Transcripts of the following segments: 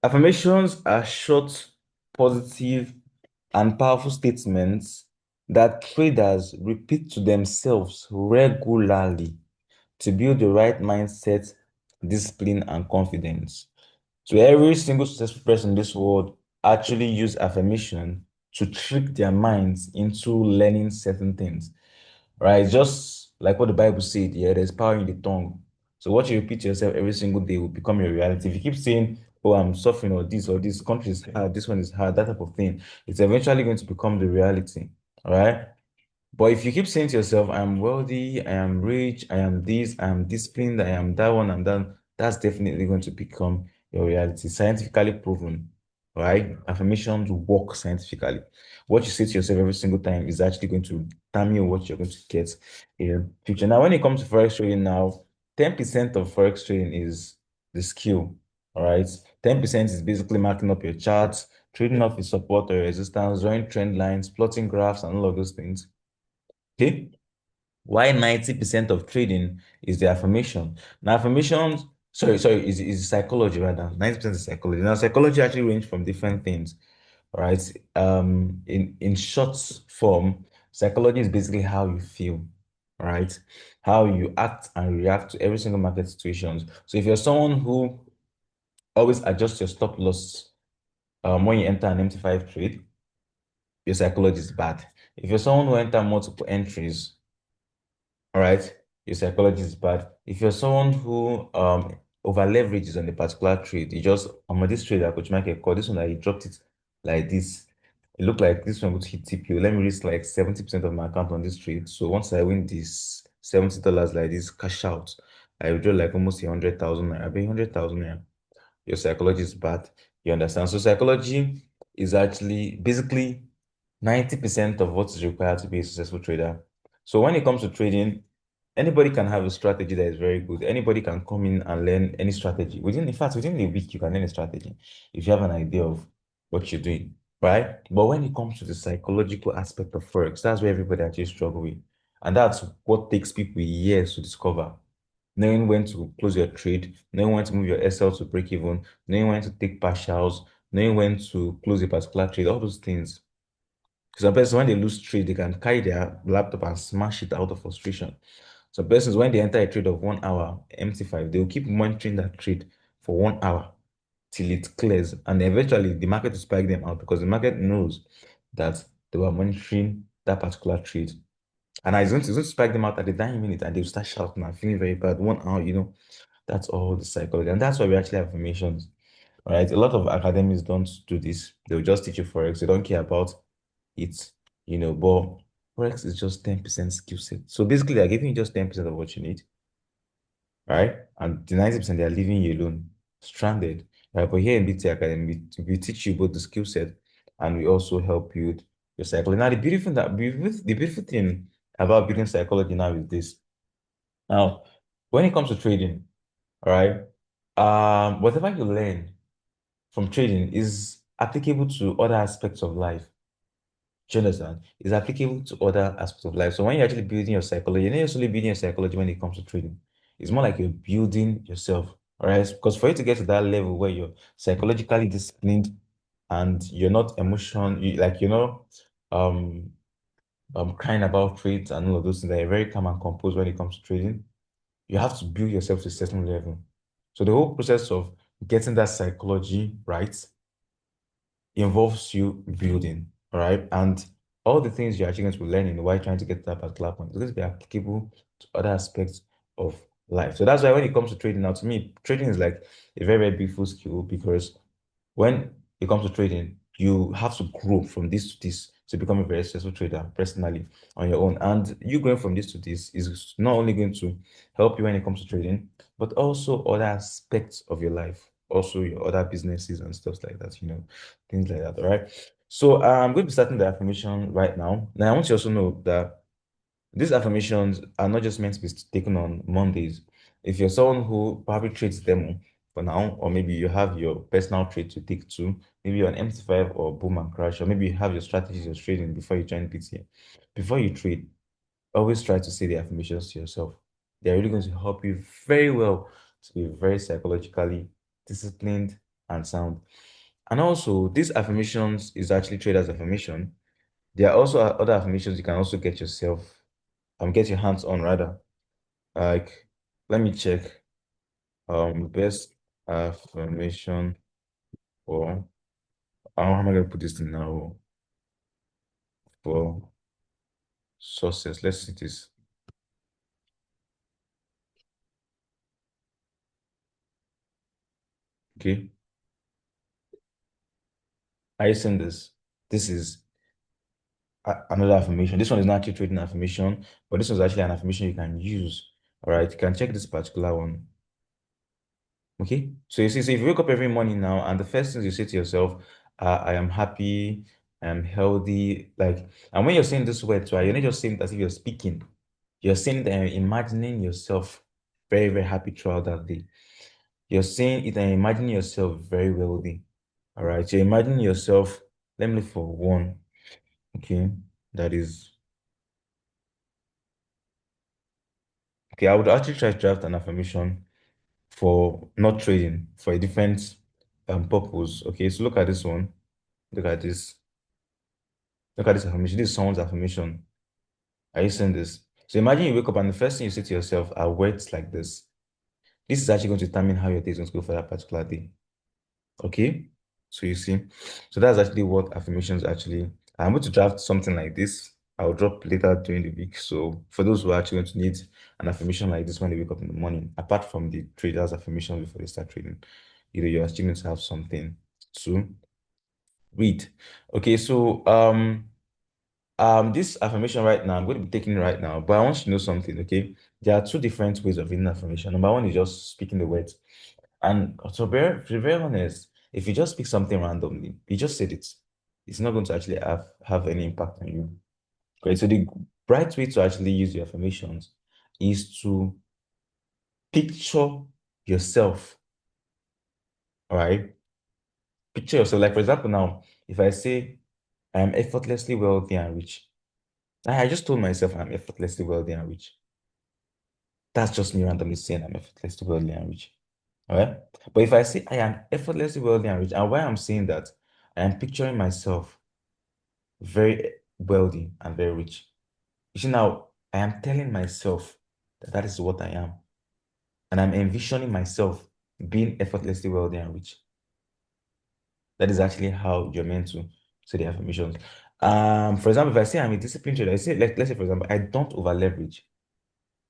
Affirmations are short, positive, and powerful statements that traders repeat to themselves regularly to build the right mindset, discipline, and confidence. So every single successful person in this world actually use affirmation to trick their minds into learning certain things, right? Just like what the Bible said, yeah, there's power in the tongue. So what you repeat to yourself every single day will become your reality. If you keep saying, "Oh, I'm suffering," or this country is hard, this one is hard, that type of thing, it's eventually going to become the reality. All right. But if you keep saying to yourself, "I am wealthy, I am rich, I am this, I am disciplined, I am that one, and that," that's definitely going to become your reality. Scientifically proven, right? Affirmations work scientifically. What you say to yourself every single time is actually going to determine what you're going to get in the future. Now, when it comes to forex trading, now 10% of forex trading is the skill. All right. 10% is basically marking up your charts, trading off your support or resistance, drawing trend lines, plotting graphs, and all of those things. Okay. Why 90% of trading is the affirmation. Now, affirmations, sorry, is psychology rather. 90% is psychology. Now, psychology actually range from different things, right? In short form, psychology is basically how you feel, right? How you act and react to every single market situations. So if you're someone who always adjusts your stop loss when you enter an MT5 trade, your psychology is bad. If you're someone who enter multiple entries, all right, your psychology is bad. If you're someone who over leverages on a particular trade, you just on this trade that Coach Michael called this one that he dropped it like this. It looked like this one would hit TPO. Let me risk like 70% of my account on this trade. So once I win this $70 like this, cash out, I withdraw like almost 100,000 naira. I pay 100,000 naira. Your psychology is bad. You understand? So psychology is actually basically 90% of what is required to be a successful trader. So when it comes to trading, anybody can have a strategy that is very good. Anybody can come in and learn any strategy. In fact, within a week, you can learn a strategy if you have an idea of what you're doing, right? But when it comes to the psychological aspect of Forex, that's where everybody actually struggle with. And that's what takes people years to discover. Knowing when to close your trade, knowing when to move your SL to break even, knowing when to take partials, knowing when to close a particular trade, all those things. Some persons, when they lose trade, they can carry their laptop and smash it out of frustration. Some persons, when they enter a trade of 1 hour, MT5, they will keep monitoring that trade for 1 hour till it clears. And eventually, the market will spike them out because the market knows that they were monitoring that particular trade. And it's going to spike them out at the dying minute and they'll start shouting and feeling very bad. 1 hour, that's all the psychology. And that's why we actually have affirmations. All right. A lot of academies don't do this. They'll just teach you Forex. They don't care about it, but Forex is just 10% skill set. So basically, they're giving you just 10% of what you need, right? And the 90% they're leaving you alone, stranded. Right? But here in BT Academy, we teach you both the skill set and we also help build your psychology. Now, the beautiful thing about building psychology now is this. Now, when it comes to trading, all right, whatever you learn from trading is applicable to other aspects of life. Do you understand? It's applicable to other aspects of life. So when you're actually building your psychology, you're not necessarily building your psychology when it comes to trading. It's more like you're building yourself. All right. Because for you to get to that level where you're psychologically disciplined and you're not um, crying about trades and all of those things, that you're very calm and composed when it comes to trading, you have to build yourself to a certain level. So the whole process of getting that psychology right involves you building, all right? And all the things you're actually going to be learning while trying to get to that particular point is going to be applicable to other aspects of life. So that's why when it comes to trading, now to me, trading is like a very, very beautiful skill because when it comes to trading, you have to grow from this to this to become a very successful trader personally on your own. And you going from this to this is not only going to help you when it comes to trading, but also other aspects of your life, also your other businesses and stuff like that, things like that. All right. So I'm going to be starting the affirmation right now. Now I want you also know that these affirmations are not just meant to be taken on Mondays. If you're someone who probably trades them for now, or maybe you have your personal trade to take to, maybe you're an MT5 or boom and crash, or maybe you have your strategies you're trading before you join PT. Before you trade, always try to say the affirmations to yourself. They're really going to help you very well to be very psychologically disciplined and sound. And also, these affirmations is actually traders affirmation. There are also other affirmations you can also get yourself, get your hands on rather. Like, let me check. Best affirmation for, how am I going to put this thing now? For success. Let's see this. Okay. I send this. This is another affirmation. This one is not actually trading affirmation, but this is actually an affirmation you can use. All right. You can check this particular one. Okay. So you see, so if you wake up every morning now and the first things you say to yourself, I am happy, I am healthy, like, and when you're saying this word, right, you're not just saying it as if you're speaking. You're saying it and you're imagining yourself very, very happy throughout that day. You're saying it and imagining yourself very wealthy. All right. So imagine yourself, let me look for one. Okay. That is, okay. I would actually try to draft an affirmation for not trading, for a different purpose. Okay. So look at this one. Look at this. Look at this affirmation. This is someone's affirmation. Are you seeing this? So imagine you wake up and the first thing you say to yourself are words like this. This is actually going to determine how your day is going to go for that particular day. Okay. So you see, so that's actually what affirmations actually. I'm going to draft something like this. I'll drop later during the week. So for those who are actually going to need an affirmation like this when they wake up in the morning, apart from the traders' affirmation before they start trading, you're still going to have something to read. Okay, so this affirmation right now, I'm going to be taking it right now, but I want you to know something, okay? There are two different ways of reading affirmation. Number one is just speaking the words. And to be very honest, if you just speak something randomly, you just said it, it's not going to actually have any impact on you. Okay, so the right way to actually use your affirmations is to picture yourself, all right? Picture yourself. Like, for example, now, if I say, I am effortlessly wealthy and rich, I just told myself I'm effortlessly wealthy and rich. That's just me randomly saying I'm effortlessly wealthy and rich. All right. But if I say I am effortlessly wealthy and rich, and why I'm saying that, I am picturing myself very wealthy and very rich. You see, now I am telling myself that that is what I am. And I'm envisioning myself being effortlessly wealthy and rich. That is actually how you're meant to say the affirmations. For example, if I say I'm a disciplined trader, I say, like, let's say, for example, I don't over leverage.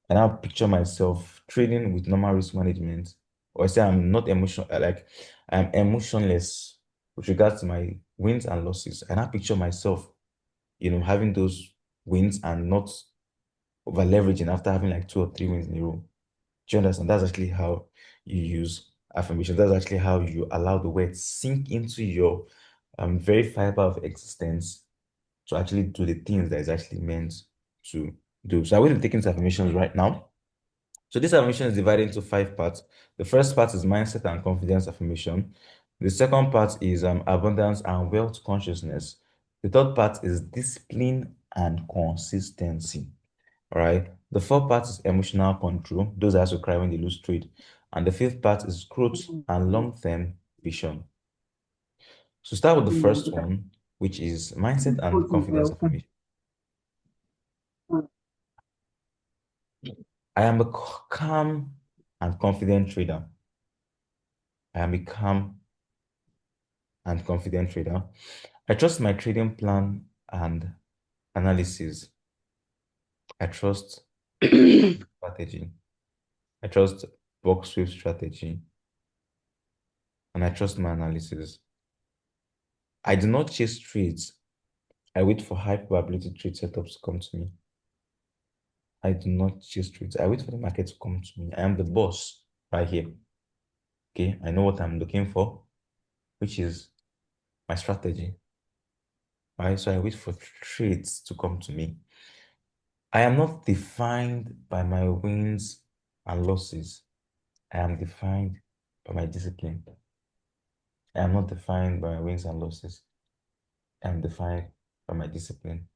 And I picture myself trading with normal risk management, or I say I'm not emotional, like I'm emotionless with regards to my wins and losses. And I picture myself, having those wins and not over leveraging after having like two or three wins in a row. Do you understand? That's actually how you use affirmation. That's actually how you allow the word sink into your very fiber of existence to actually do the things that is actually meant to do. So I'm going to take into affirmations right now. So this affirmation is divided into five parts. The first part is mindset and confidence affirmation. The second part is abundance and wealth consciousness. The third part is discipline and consistency. All right. The fourth part is emotional control. Those that also cry when they lose trade. And the fifth part is growth and long-term vision. So start with the first one, which is mindset and confidence affirmation. I am a calm and confident trader. I am a calm and confident trader. I trust my trading plan and analysis. I trust strategy. I trust box sweep strategy. And I trust my analysis. I do not chase trades. I wait for high probability trade setups to come to me. I do not chase trades. I wait for the market to come to me. I am the boss right here. Okay. I know what I'm looking for, which is my strategy. Right. So I wait for trades to come to me. I am not defined by my wins and losses. I am defined by my discipline. I am not defined by my wins and losses. I am defined by my discipline.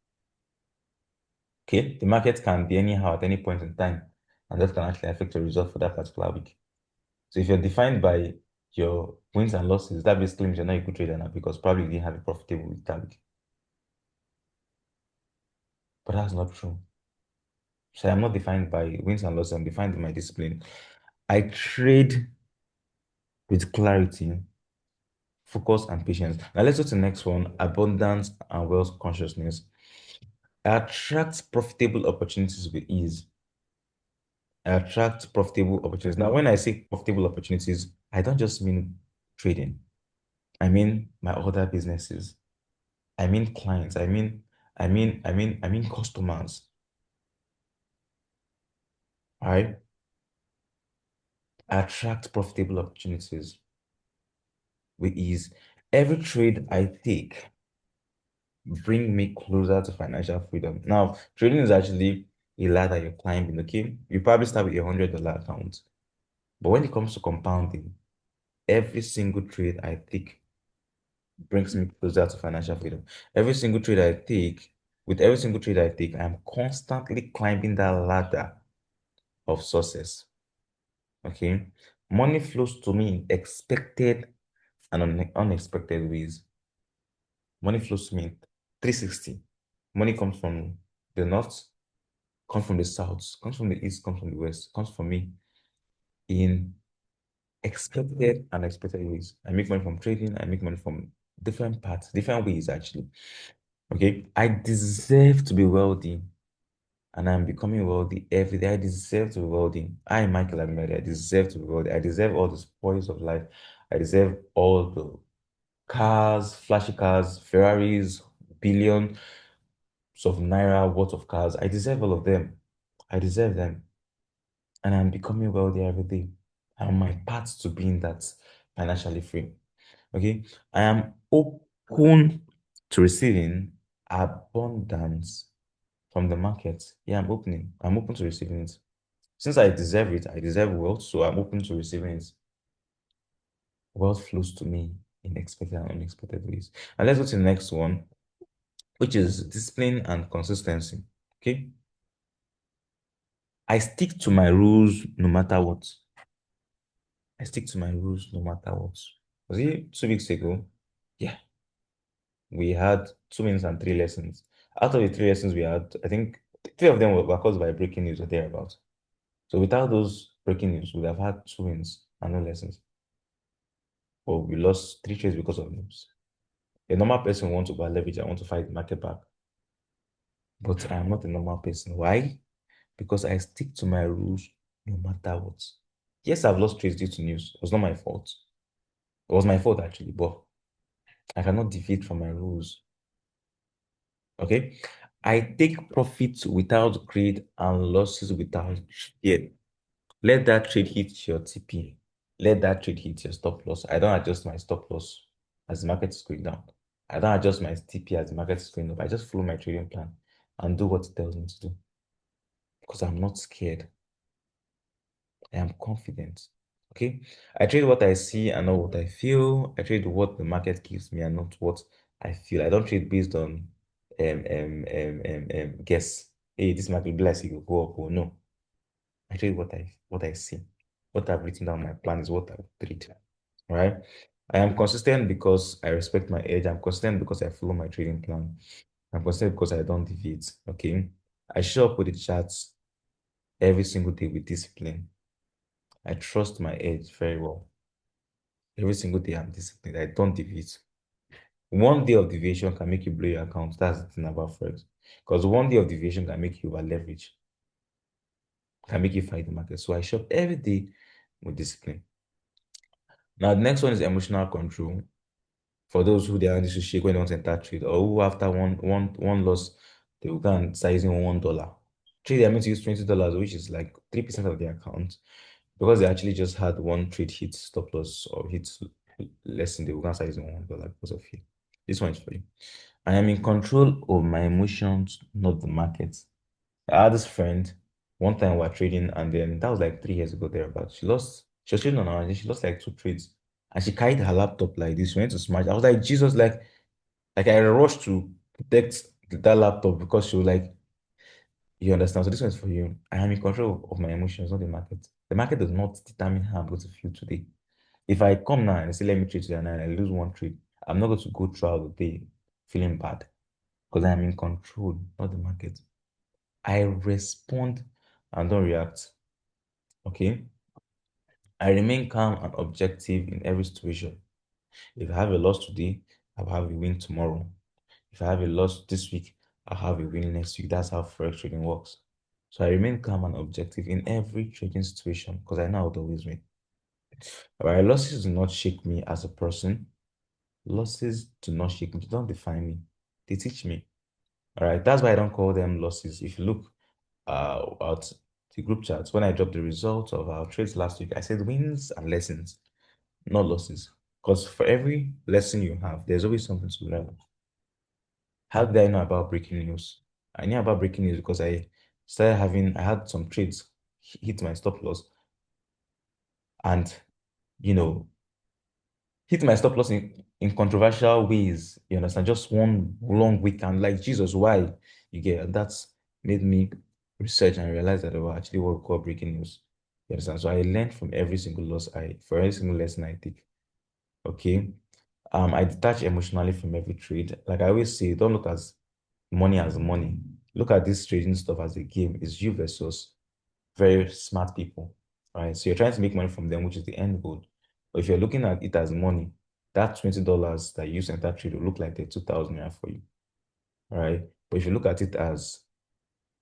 Okay, the market can be anyhow at any point in time, and that can actually affect your result for that particular week. So if you're defined by your wins and losses, that basically means you're not a good trader now because probably you didn't have a profitable week that week. But that's not true. So I'm not defined by wins and losses, I'm defined by my discipline. I trade with clarity, focus, and patience. Now let's go to the next one, abundance and wealth consciousness. I attract profitable opportunities with ease. I attract profitable opportunities. Now, when I say profitable opportunities, I don't just mean trading. I mean my other businesses. I mean clients. I mean customers. All right. I attract profitable opportunities with ease. Every trade I take bring me closer to financial freedom. Now, trading is actually a ladder you're climbing, okay? You probably start with $100 account. But when it comes to compounding, every single trade I take brings me closer to financial freedom. Every single trade I take, with every single trade I take, I'm constantly climbing that ladder of success. Okay. Money flows to me in expected and unexpected ways. Money flows to me in 360. Money comes from the north, comes from the south, comes from the east, comes from the west, comes from me in expected and unexpected ways. I make money from trading, I make money from different parts, different ways actually. Okay. I deserve to be wealthy and I'm becoming wealthy every day. I deserve to be wealthy. I, Michael Amiri, I deserve to be wealthy. I deserve all the spoils of life. I deserve all the cars, flashy cars, Ferraris, billions of naira worth of cars. I deserve all of them. I deserve them. And I'm becoming wealthy every day. I'm on my path to being that financially free. Okay. I am open to receiving abundance from the market. Yeah, I'm open to receiving it. Since I deserve it, I deserve wealth, so I'm open to receiving it. Wealth flows to me in expected and unexpected ways. And let's go to the next one, which is discipline and consistency. Okay. I stick to my rules no matter what. I stick to my rules no matter what. Was it 2 weeks ago? Yeah. We had 2 minutes and three lessons. Out of the three lessons we had, I think three of them were caused by breaking news or thereabouts. So without those breaking news, we would have had 2 wins and no lessons. But we lost three trades because of news. A normal person wants to buy leverage, I want to fight the market back. But I am not a normal person. Why? Because I stick to my rules no matter what. Yes, I've lost trades due to news. It was not my fault. It was my fault actually, but I cannot deviate from my rules. Okay. I take profits without greed and losses without fear. Let that trade hit your TP. Let that trade hit your stop loss. I don't adjust my stop loss as the market is going down. I don't adjust my TP as the market is going up. I just follow my trading plan and do what it tells me to do because I'm not scared. I am confident. Okay. I trade what I see and not what I feel. I trade what the market gives me and not what I feel. I don't trade based on guess. Hey, this market will be like it will go up or no. I trade what I see. What I've written down my plan is what I trade. All right. I am consistent because I respect my edge. I'm consistent because I follow my trading plan. I'm consistent because I don't deviate. Okay. I show up with the charts every single day with discipline. I trust my edge very well. Every single day I'm disciplined. I don't deviate. One day of deviation can make you blow your account. That's the thing about Forex. Because one day of deviation can make you over leverage, can make you fight the market. So I shop every day with discipline. Now, the next one is emotional control. For those who they are to shake when they want to enter trade, or who after one loss, they will go and start using $1. Trade, they are meant to use $20, which is like 3% of their account. Because they actually just had one trade hit stop loss or hit lesson, they will go and start using $1 because of you. This one is for you. I am in control of my emotions, not the market. I had this friend, one time we were trading, and then that was like 3 years ago thereabouts. She was trading on her, and then she lost like two trades. And she carried her laptop like this. She went to smash. I was like, Jesus, like I rushed to protect that laptop because she was like, you understand? So this one's for you. I am in control of my emotions, not the market. The market does not determine how I'm going to feel today. If I come now and say, let me trade today and I lose one trade, I'm not going to go throughout the day feeling bad because I am in control, not the market. I respond and don't react. Okay. I remain calm and objective in every situation. If I have a loss today, I'll have a win tomorrow. If I have a loss this week, I'll have a win next week. That's how forex trading works. So I remain calm and objective in every trading situation because I know I would always win. All right, losses do not shake me as a person. Losses do not shake me. They don't define me. They teach me. All right, that's why I don't call them losses. If you look at the group chats, when I dropped the results of our trades last week, I said wins and lessons, not losses. Because for every lesson you have, there's always something to learn. How did I know about breaking news? I knew about breaking news because I had some trades hit my stop loss and, you know, hit my stop loss in controversial ways. You understand? Just one long weekend, like Jesus, why? You get and that's made me research and realize that they were actually what we call breaking news. You understand? So I learned from every single for every single lesson I take. Okay. I detach emotionally from every trade. Like I always say, don't look at money as money. Look at this trading stuff as a game. It's you versus very smart people, right? So you're trying to make money from them, which is the end goal. But if you're looking at it as money, that $20 that you use in that trade will look like the 2,000 naira for you, all right? But if you look at it as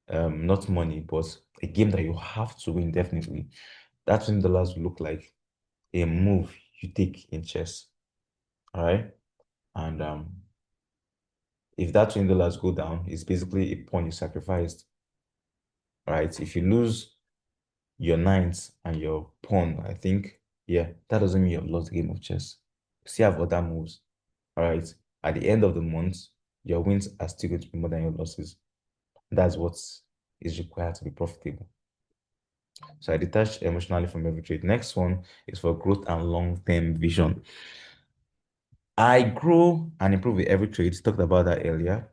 not money, but a game that you have to win, definitely, that $20 will look like a move you take in chess, all right? And if that $20 go down, it's basically a pawn you sacrificed, right? If you lose your knight and your pawn, I think, yeah, that doesn't mean you've lost the game of chess. You still have other moves. All right. At the end of the month, your wins are still going to be more than your losses. That's what is required to be profitable. So I detach emotionally from every trade. Next one is for growth and long-term vision. I grow and improve with every trade. Talked about that earlier.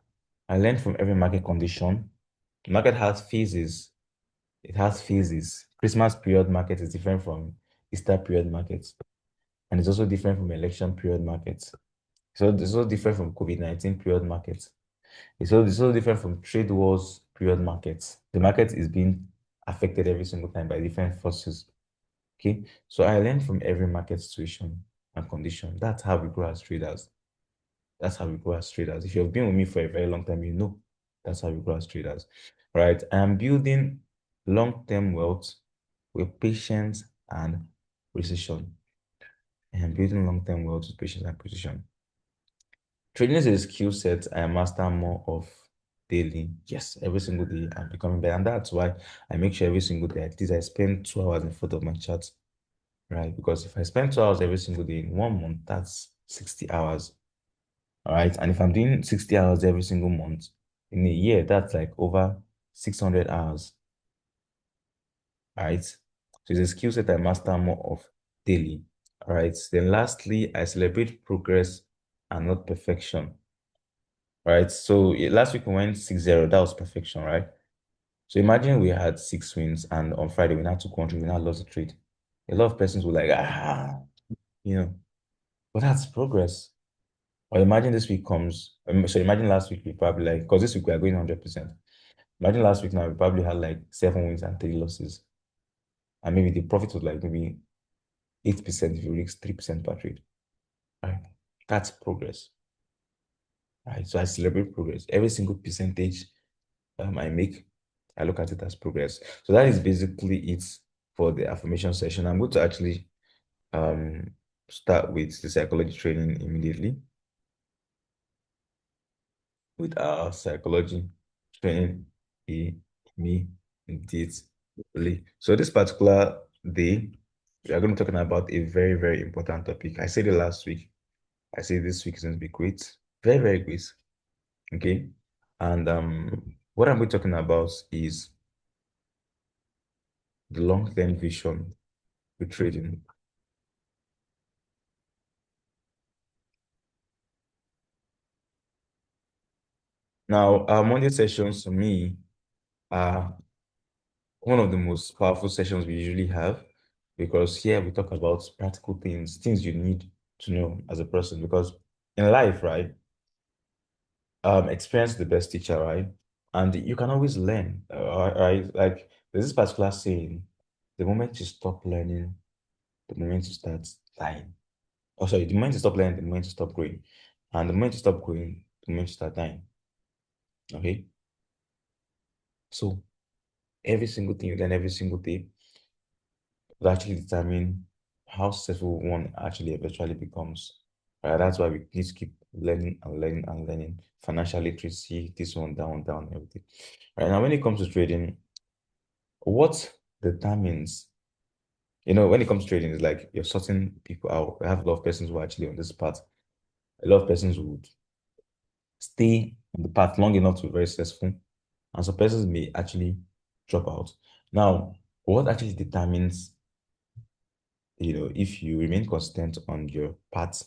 I learn from every market condition. The market has phases. It has phases. Christmas period market is different from Easter period markets. And it's also different from election period markets. So it's also different from COVID-19 period markets. It's also different from trade wars period markets. The market is being affected every single time by different forces. Okay. So I learn from every market situation and condition. That's how we grow as traders. That's how we grow as traders. If you've been with me for a very long time, you know that's how we grow as traders. Right. I am building long-term wealth with patience and precision. I am building long-term wealth with patience and precision. Trading is a skill set I master more of daily. Yes, every single day I'm becoming better. And that's why I make sure every single day, at least I spend 2 hours in front of my chart, right? Because if I spend 2 hours every single day in 1 month, that's 60 hours. All right. And if I'm doing 60 hours every single month in a year, that's like over 600 hours. All right. So it's a skill set I master more of daily. All right. Then lastly, I celebrate progress and not perfection. Right? So last week we went 6-0. That was perfection, right? So imagine we had 6 wins and on Friday we had 2 countries, we now lost the trade. A lot of persons were like, you know, but that's progress. Or imagine this week comes, so imagine last week we probably like, because this week we are going 100%. Imagine last week now we probably had like 7 wins and 3 losses. And maybe the profit was like maybe 8% if you risk 3% per trade. Right? That's progress. Right? So I celebrate progress. Every single percentage I make, I look at it as progress. So that is basically it for the affirmation session. I'm going to actually um, start with the psychology training immediately with our psychology training immediately. So this particular day, we are going to be talking about a very, very important topic. I said it last week. I say this week is going to be great. Very, very great. Okay. And what I'm going to be talking about is the long-term vision with trading. Now, our Monday sessions for me are one of the most powerful sessions we usually have. because here we talk about practical things, things you need to know as a person. Because in life, right, experience is the best teacher, right? And you can always learn, right? Like there's this particular saying, the moment you stop learning, the moment you start dying. Oh, sorry, the moment you stop learning, the moment you stop growing. And the moment you stop growing, the moment you start dying. Okay? So every single thing you learn every single day will actually determine how successful one actually eventually becomes. Right? That's why we need to keep learning and learning and learning. Financial literacy, this one, down, down, everything. Right now, when it comes to trading, what determines, when it comes to trading, it's like you're sorting people out. I have a lot of persons who are actually on this path. A lot of persons would stay on the path long enough to be very successful, and some persons may actually drop out. Now, what actually determines, if you remain consistent on your path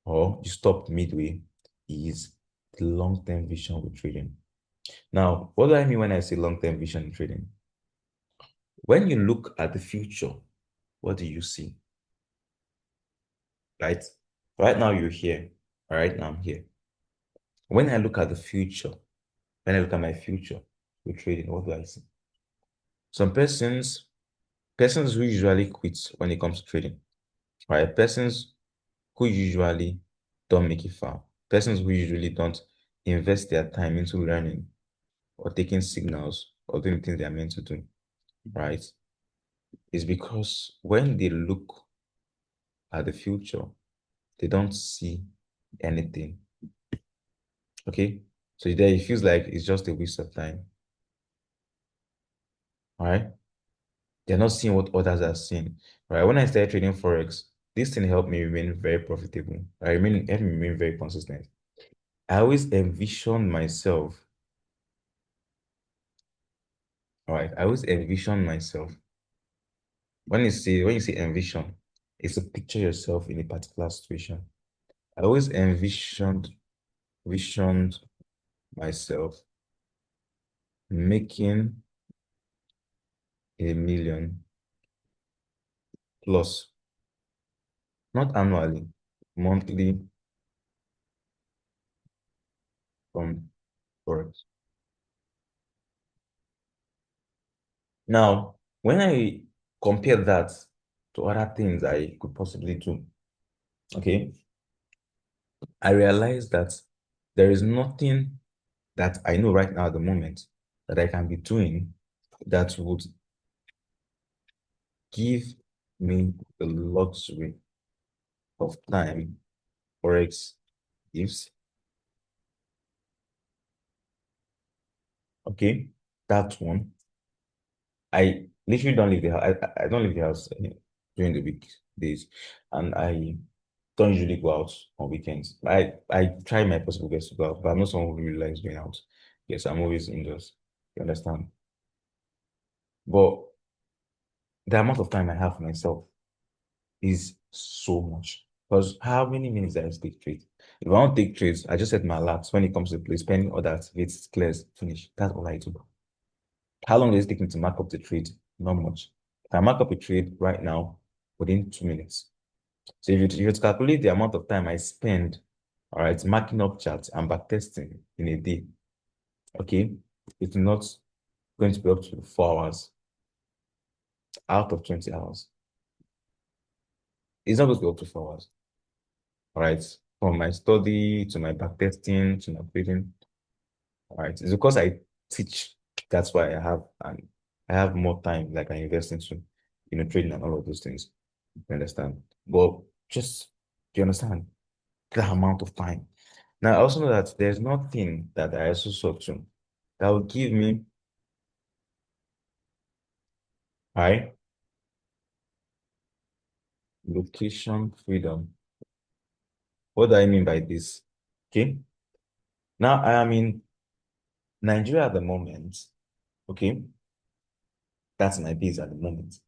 or you stop midway is the long-term vision with trading. Now, what do I mean when I say long-term vision in trading? When you look at the future, what do you see? Right? Right now you're here. Right now I'm here. When I look at the future, when I look at my future with trading, what do I see? Some persons who usually quit when it comes to trading, right? Persons who usually don't make it far. Persons who usually don't invest their time into learning or taking signals or doing things they are meant to do, right? Is because when they look at the future, they don't see anything. Okay. So there it feels like it's just a waste of time. All right. They're not seeing what others are seeing. Right. When I started trading Forex, this thing helped me remain very profitable. Helped me remain very consistent. I always envision myself. All right. I always envision myself. When you say envision, it's to picture yourself in a particular situation. I always visioned myself making 1 million plus, not annually, monthly from Forex. Now, when I compare that to other things I could possibly do, okay, I realize that there is nothing that I know right now at the moment that I can be doing that would give me the luxury of time Forex gives. Okay, that one. I literally don't leave the house. I don't leave the house during the weekdays, and I don't usually go out on weekends. I try my possible best to go out, but I'm not someone who really likes going out. Yes, I'm always indoors. You understand? But the amount of time I have for myself is so much. Because how many minutes do I have to take trades? If I want to take trades, I just set my alerts when it comes to play, spending other activities, clears, finish. That's all I do. How long does it take me to mark up the trade? Not much. If I mark up a trade right now within 2 minutes. So if you calculate the amount of time I spend, all right, marking up charts and backtesting in a day, okay, it's not going to be up to 4 hours out of 20 hours. It's not going to be up to 4 hours, all right, from my study to my backtesting to my trading, all right. It's because I teach. That's why I have more time like I invest into, trading and all of those things. You understand? But just, do you understand the amount of time? Now, I also know that there's nothing that I also saw to that will give me high location freedom. What do I mean by this? Okay. Now, I am in Nigeria at the moment. Okay. That's my base at the moment.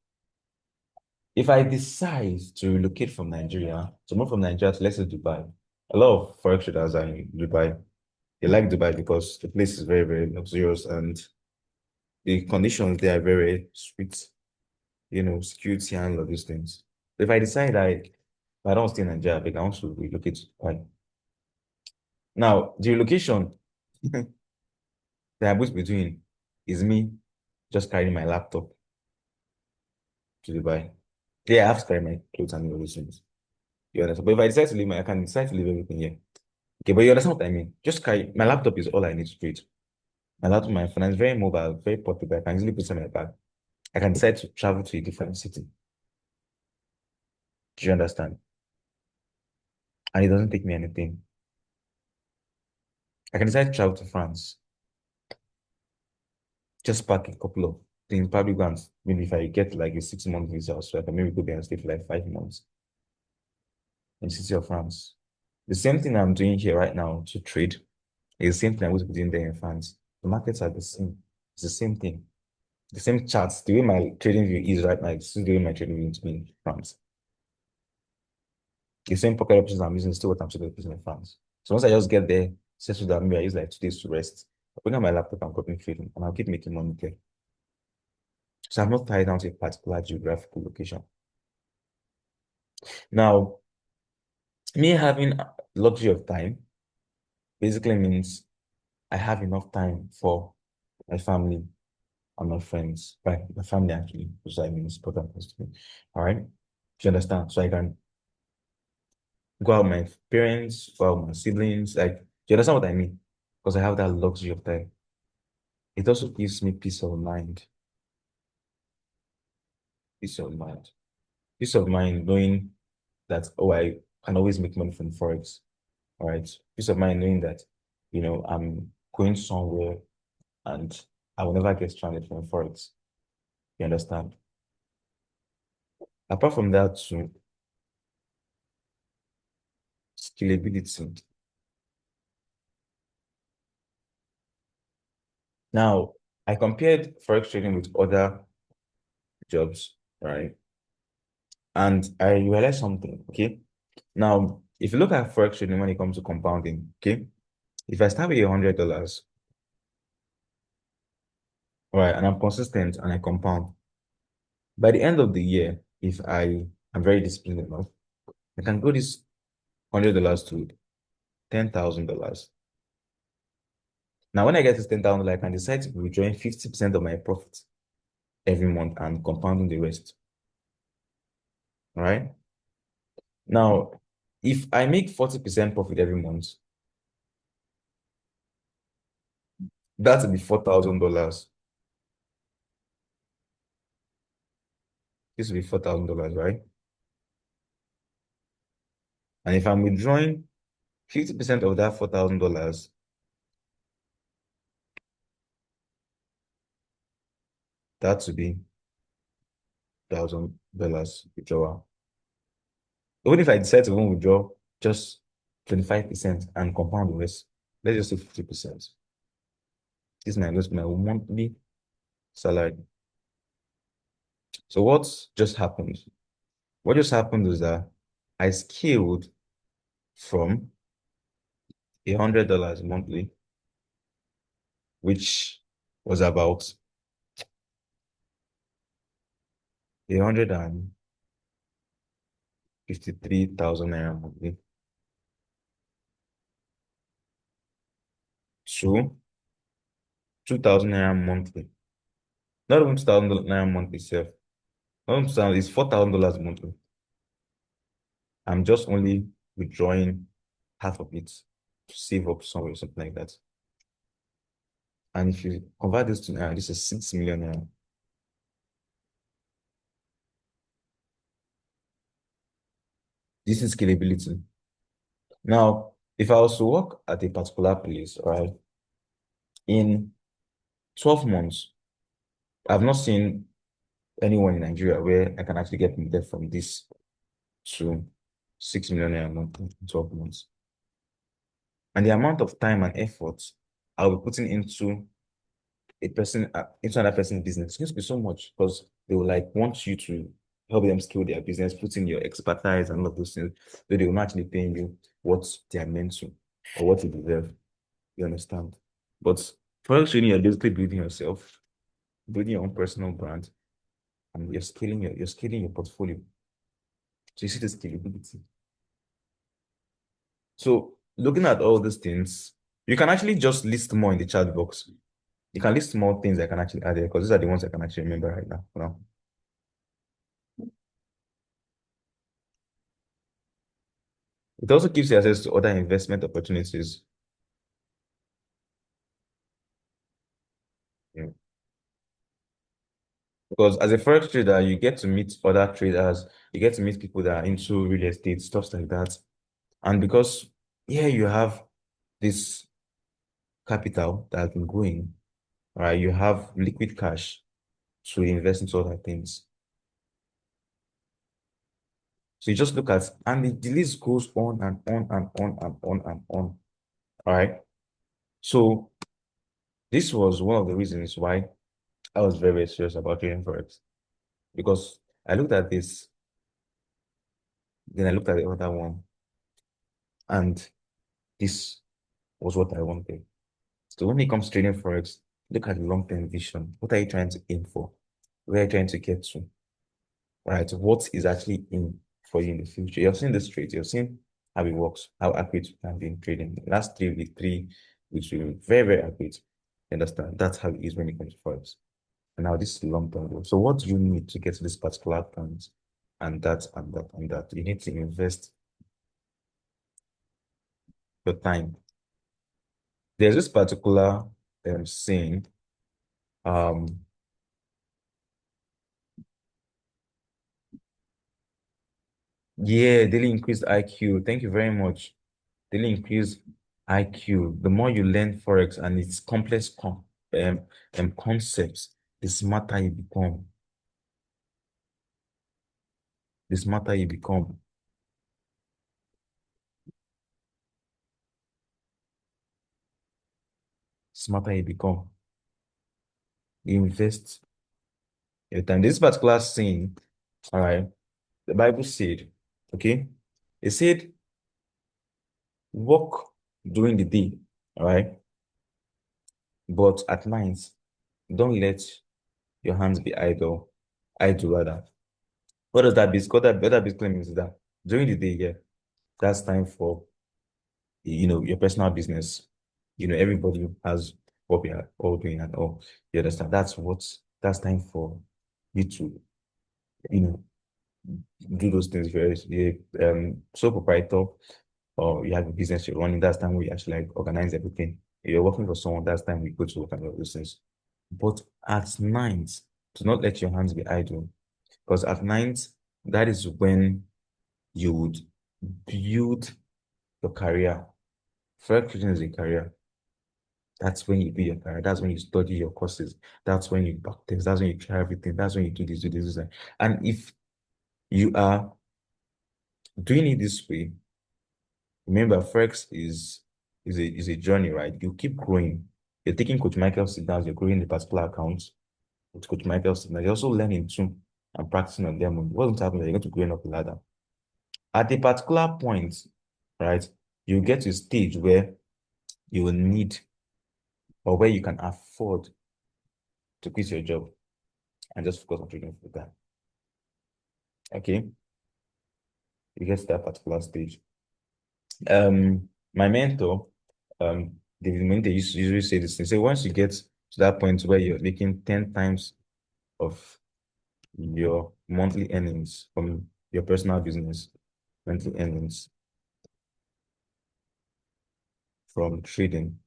If I decide to relocate from Nigeria, to move from Nigeria to, let's say, Dubai, a lot of forex traders are in Dubai. They like Dubai because the place is very, very luxurious and the conditions there are very sweet. security and all of these things. If I decide I don't stay in Nigeria, I want to relocate, right? Now, the relocation that I'm going to be doing is me just carrying my laptop to Dubai. Yeah, I have to carry my clothes and all those things. You understand? But if I decide to leave I can decide to leave everything here. Okay, but you understand what I mean? Just carry my laptop is all I need to do it. My laptop, my phone is very mobile, very portable. I can easily put it in my bag. I can decide to travel to a different city. Do you understand? And it doesn't take me anything. I can decide to travel to France. Just pack a couple of things, probably go and maybe if I get like a 6 month visa, so I can maybe go there and stay for like 5 months in the city of France. The same thing I'm doing here right now to trade is the same thing I was doing there in France. The markets are the same. It's the same thing. The same charts. The way my trading view is right now, it's still the way my trading view is in France. The same pocket options I'm using is still what I'm still using in France. So once I just get there, settle down, maybe I use like 2 days to rest. I bring out my laptop and copy trading, and I'll keep making money there. So I'm not tied down to a particular geographical location. Now, me having luxury of time basically means I have enough time for my family and my friends. Right, my family actually, which I mean is important to me. All right. Do you understand? So I can go out with my parents, go out with my siblings. Like, do you understand what I mean? Because I have that luxury of time. It also gives me peace of mind. Peace of mind. Peace of mind knowing that, oh, I can always make money from Forex. All right. Peace of mind knowing that, I'm going somewhere and I will never get stranded from Forex. You understand? Apart from that, too, scalability. Now, I compared Forex trading with other jobs, right? And I realized something, okay? Now, if you look at Forex trading when it comes to compounding, okay? If I start with $100, all right, and I'm consistent and I compound, by the end of the year, if I am very disciplined enough, I can grow this $100 to $10,000. Now, when I get to $10,000, I can decide to be withdrawing 50% of my profit every month and compounding the rest. All right. Now, if I make 40% profit every month, that will be $4,000. This will be $4,000, right? And if I'm withdrawing 50% of that $4,000, that would be $1,000 withdrawal. Even if I decide to even withdraw just 25% and compound the rest, let's just say 50%. This might lose my monthly salary. So what just happened? What just happened is that I scaled from $100 monthly, which was about 153,000 naira monthly to 2,000 naira monthly. Not even 2,000 naira monthly itself. Not even 2,000, it's $4,000 monthly. I'm just only withdrawing half of it to save up somewhere, something like that. And if you convert this to naira, this is 6 million naira. This is scalability. Now, if I was to work at a particular place, all right, in 12 months, I've not seen anyone in Nigeria where I can actually get debt from this to 6 million naira a month in 12 months. And the amount of time and effort I'll be putting into another person's business it's going to be so much because they will like want you to help them scale their business, put in your expertise and all of those things, so they will not actually paying you what they are meant to or what you deserve. You understand? But for trading, you're basically building yourself, building your own personal brand. and you're scaling your portfolio. So you see the scalability. So looking at all these things, you can actually just list more in the chat box. You can list more things I can actually add there because these are the ones I can actually remember right now. It also gives you access to other investment opportunities. Yeah. Because as a forex trader, you get to meet other traders, you get to meet people that are into real estate, stuff like that. And because here you have this capital that has been growing, right? You have liquid cash to invest into other things. So you just look at, and the list goes on and on and on and on and on. All right. So this was one of the reasons why I was very, very serious about trading forex because I looked at this, then I looked at the other one, and this was what I wanted. So when it comes to trading forex, look at the long-term vision. What are you trying to aim for? Where are you trying to get to? Right? What is actually in for you in the future? You've seen this trade, you've seen how it works, how accurate we can be in trading. The last three, which were very, very accurate. You understand? That's how it is when it comes to forex. And now this is long-term goal. So what do you need to get to this particular point? And that and that and that. You need to invest your time. There's this particular saying, um, yeah, daily increased IQ. Thank you very much. Daily increased IQ. The more you learn Forex and its complex concepts, the smarter you become. The smarter you become. Smarter you become. You invest your time. This particular saying, all right, the Bible said, okay, it said, work during the day, all right, but at night, don't let your hands be idle. Idle rather. What does that basically, what that basically means is that during the day, yeah, that's time for your personal business. Everybody has what we are all doing and all. You understand? That's time for you to, you know, do those things. If you're sole proprietor or you have a business you're running, that's time we actually like organize everything. If you're working for someone, that's time we go to work and all those things. But at night, do not let your hands be idle. Because at night, that is when you would build your career. Fair trading is a career. That's when you do your career. That's when you study your courses. That's when you backtest. That's when you try everything. That's when you do this. And if you are doing it this way, remember, Forex is a journey, right? You keep growing. You're taking Coach Michael's sit downs, you're growing the particular accounts with Coach Michael's sit downs. You're also learning too and practicing on them. What's happening? You're going to grow up the ladder. At a particular point, right, you get to a stage where you will need or where you can afford to quit your job and just focus on trading full time. Okay, you get to that particular stage. My mentor, David Mente usually say this thing. Say once you get to that point where you're making 10 times of your monthly earnings from your personal business, monthly earnings from trading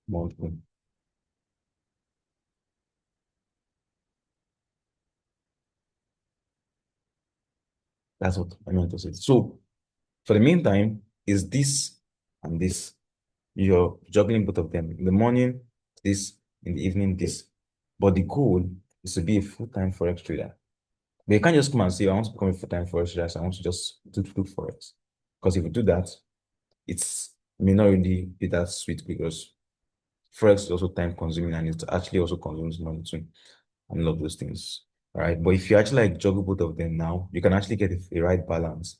monthly. That's what I meant to say. So for the meantime, is this and this. You're juggling both of them. In the morning, this, in the evening, this. But the goal is to be a full-time forex trader. But you can't just come and say, I want to become a full-time forex trader, so I want to just do forex. Because if you do that, it's may not really be that sweet because forex is also time consuming and it actually also consumes money too. And all of those things. All right. But if you actually like juggle both of them now, you can actually get a right balance.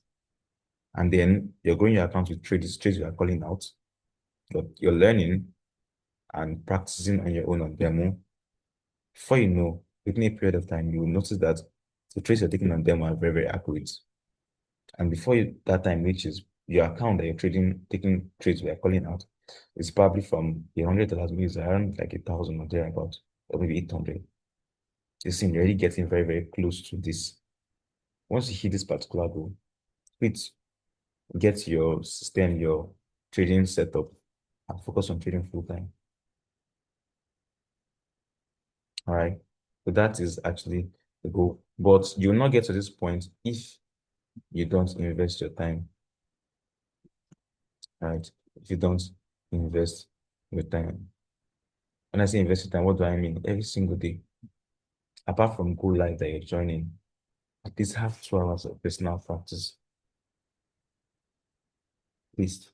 And then you're growing your account with trades you are calling out. You're learning and practicing on your own on demo. Before you know, within a period of time, you will notice that the trades you're taking on them are very, very accurate. And before that time reaches, your account that you're taking trades we are calling out is probably from $100, maybe it's around like 1,000 or thereabout, or maybe 800. You see, you're already getting very, very close to this. Once you hit this particular goal, quit, get your system, your trading setup, and focus on trading full time. All right. So that is actually the goal. But you will not get to this point if you don't invest your time. All right. If you don't invest your time. When I say invest your time, what do I mean? Every single day, apart from goal life that you're joining, at least have 2 hours of personal practice. At least,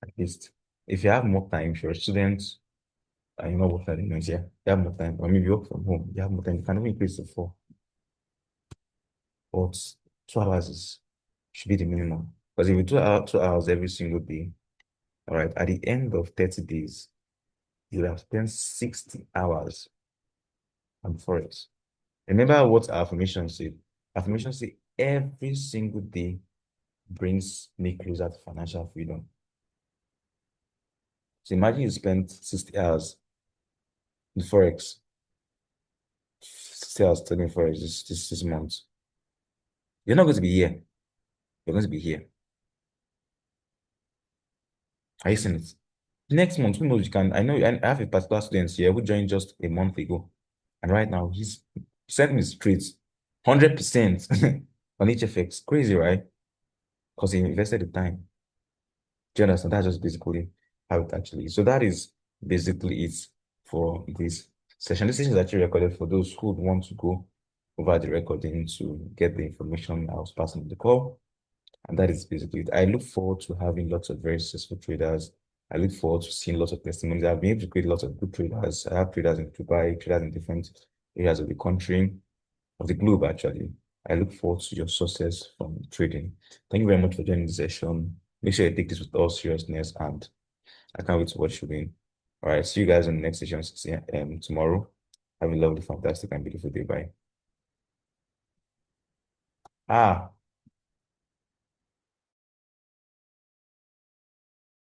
at least. If you have more time, if you're a student, and you know what that means, yeah, you have more time. Or maybe you work from home, you have more time. You can even increase to 4. But 2 hours should be the minimum. Because if you do 2 hours every single day, all right, at the end of 30 days, you will have spent 60 hours on Forex. Remember what our affirmation said? Affirmation say every single day brings me closer to financial freedom. So imagine you spend 60 hours in Forex, 60 hours studying Forex this month. You're not going to be here. You're going to be here. Are you seeing it? Next month, who knows? You can. I know. I have a particular student here who joined just a month ago, and right now he's sent me straight 100% on HFX. Crazy, right? Because he invested the time. Do you understand? That's just basically how it actually is. So that is basically it for this session. This session is actually recorded for those who would want to go over the recording to get the information I was passing on the call. And that is basically it. I look forward to having lots of very successful traders. I look forward to seeing lots of testimonies. I've been able to create lots of good traders. I have traders in Dubai, traders in different areas of the country, of the globe, actually. I look forward to your success from trading. Thank you very much for joining the session. Make sure you take this with all seriousness, and I can't wait to watch you win. All right, see you guys in the next session tomorrow. Have a lovely, fantastic, and beautiful day. Bye. Ah.